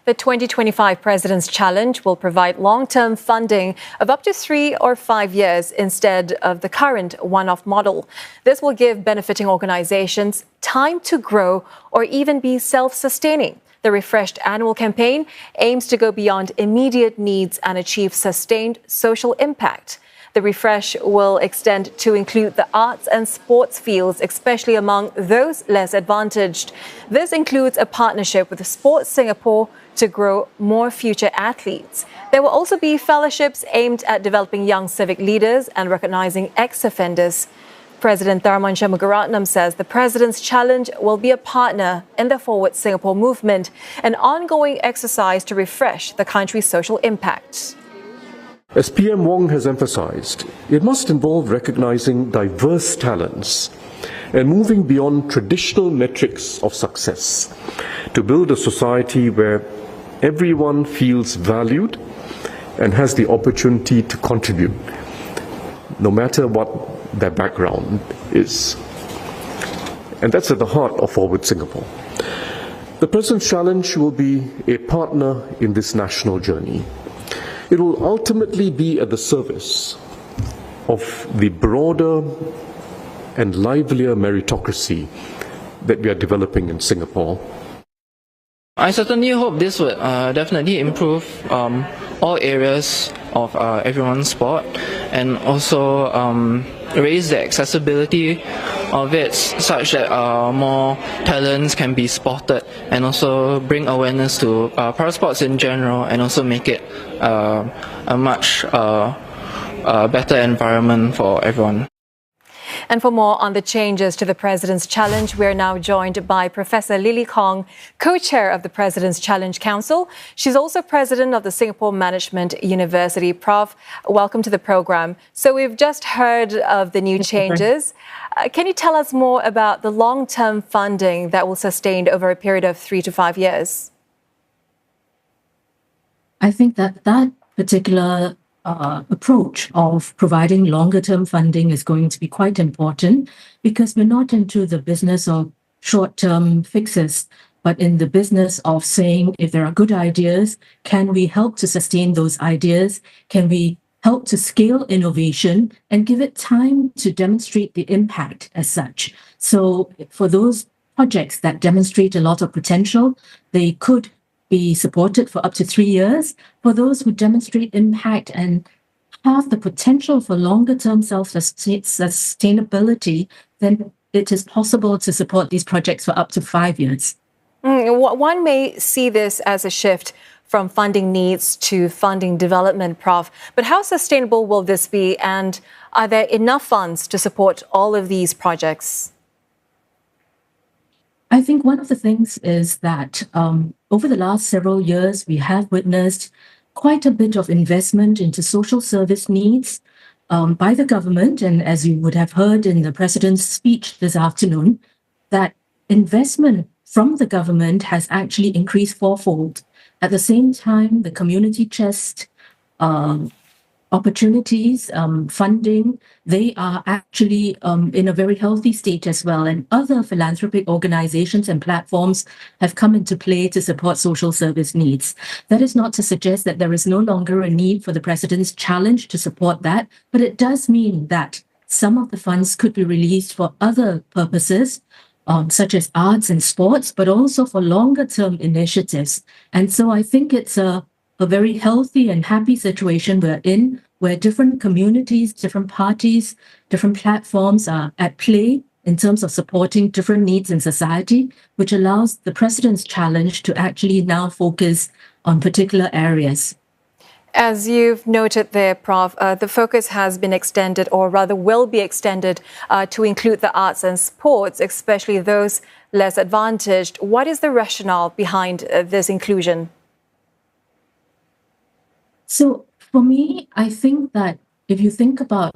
The 2025 President's Challenge will provide long-term funding of up to 3 or 5 years instead of the current one-off model. This will give benefiting organizations time to grow or even be self-sustaining. The refreshed annual campaign aims to go beyond immediate needs and achieve sustained social impact. The refresh will extend to include the arts and sports fields, especially among those less advantaged. This includes a partnership with Sports Singapore to grow more future athletes. There will also be fellowships aimed at developing young civic leaders and recognizing ex-offenders. President Tharman Shanmugaratnam says the President's Challenge will be a partner in the Forward Singapore movement, an ongoing exercise to refresh the country's social impact. As PM Wong has emphasized, it must involve recognizing diverse talents and moving beyond traditional metrics of success to build a society where everyone feels valued and has the opportunity to contribute, no matter what their background is. And that's at the heart of Forward Singapore. The President's Challenge will be a partner in this national journey. It will ultimately be at the service of the broader and livelier meritocracy that we are developing in Singapore. I certainly hope this would definitely improve all areas of everyone's sport and also raise the accessibility of it such that more talents can be spotted and also bring awareness to para sports in general and also make it a much better environment for everyone. And for more on the changes to the President's Challenge, we are now joined by Professor Lily Kong, co-chair of the President's Challenge Council. She's also president of the Singapore Management University. Prof, welcome to the program. So we've just heard of the new changes. Can you tell us more about the long-term funding that will sustain over a period of 3 to 5 years? I think that particular approach of providing longer-term funding is going to be quite important because we're not into the business of short-term fixes, but in the business of saying if there are good ideas, can we help to sustain those ideas? Can we help to scale innovation and give it time to demonstrate the impact as such? So for those projects that demonstrate a lot of potential, they could be supported for up to 3 years. For those who demonstrate impact and have the potential for longer-term self-sustainability, then it is possible to support these projects for up to 5 years. One may see this as a shift from funding needs to funding development, Prof. But how sustainable will this be? And are there enough funds to support all of these projects? I think one of the things is that over the last several years, we have witnessed quite a bit of investment into social service needs by the government. And as you would have heard in the President's speech this afternoon, that investment from the government has actually increased fourfold. At the same time, the community chest opportunities, funding, they are actually in a very healthy state as well. And other philanthropic organizations and platforms have come into play to support social service needs. That is not to suggest that there is no longer a need for the President's Challenge to support that, but it does mean that some of the funds could be released for other purposes, such as arts and sports, but also for longer-term initiatives. And so I think it's a very healthy and happy situation we're in, where different communities, different parties, different platforms are at play in terms of supporting different needs in society, which allows the President's Challenge to actually now focus on particular areas. As you've noted there, Prof, the focus has been extended, or rather will be extended, to include the arts and sports, especially those less advantaged. What is the rationale behind this inclusion? So for me, I think that if you think about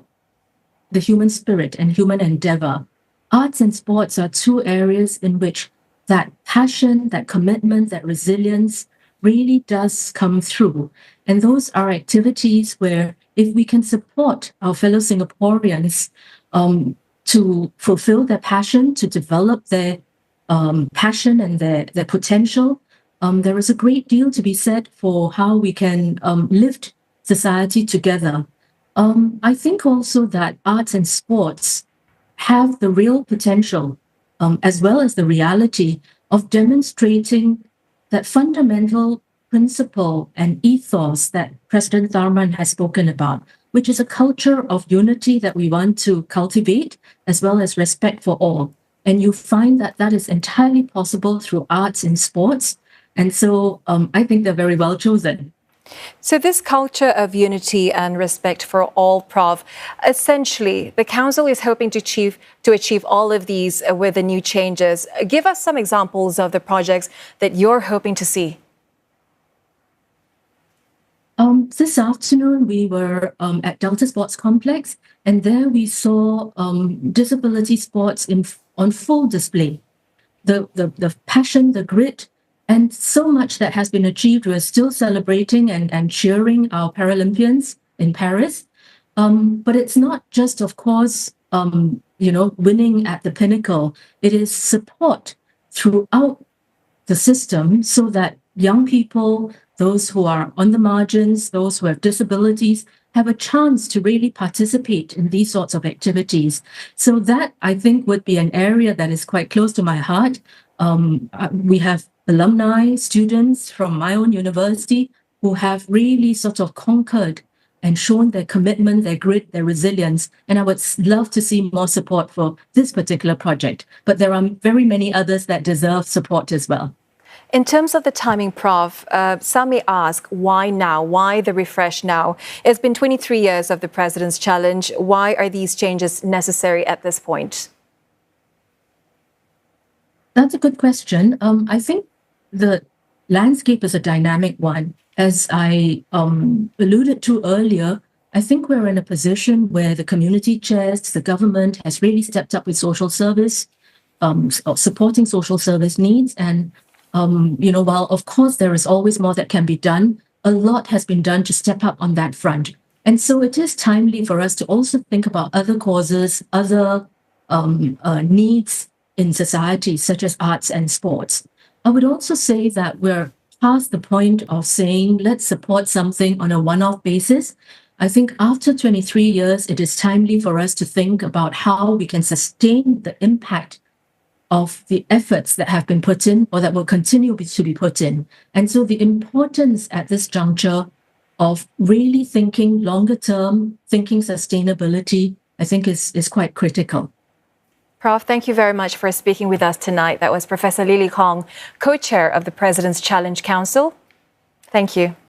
the human spirit and human endeavor, arts and sports are two areas in which that passion, that commitment, that resilience really does come through. And those are activities where if we can support our fellow Singaporeans to fulfill their passion, to develop their passion and their potential, there is a great deal to be said for how we can lift society together. I think also that arts and sports have the real potential, as well as the reality of demonstrating that fundamental principle and ethos that President Tharman has spoken about, which is a culture of unity that we want to cultivate, as well as respect for all. And you find that that is entirely possible through arts and sports. And so I think they're very well chosen. So this culture of unity and respect for all, Prof, essentially, the Council is hoping to achieve all of these with the new changes. Give us some examples of the projects that you're hoping to see. This afternoon, we were at Delta Sports Complex, and there we saw disability sports on full display. The passion, the grit, and so much that has been achieved. We're still celebrating and cheering our Paralympians in Paris. But it's not just, of course, winning at the pinnacle. It is support throughout the system so that young people, those who are on the margins, those who have disabilities, have a chance to really participate in these sorts of activities. So that, I think, would be an area that is quite close to my heart. We have alumni, students from my own university who have really sort of conquered and shown their commitment, their grit, their resilience. And I would love to see more support for this particular project. But there are very many others that deserve support as well. In terms of the timing, Prof, some may ask, why now? Why the refresh now? It's been 23 years of the President's Challenge. Why are these changes necessary at this point? That's a good question. I think the landscape is a dynamic one. As I alluded to earlier, I think we're in a position where the community chairs, the government has really stepped up with social service, supporting social service needs. And, while of course there is always more that can be done, a lot has been done to step up on that front. And so it is timely for us to also think about other causes, other needs in society, such as arts and sports. I would also say that we're past the point of saying, let's support something on a one-off basis. I think after 23 years, it is timely for us to think about how we can sustain the impact of the efforts that have been put in or that will continue to be put in. And so the importance at this juncture of really thinking longer term, thinking sustainability, I think is quite critical. Prof, thank you very much for speaking with us tonight. That was Professor Lily Kong, co-chair of the President's Challenge Council. Thank you.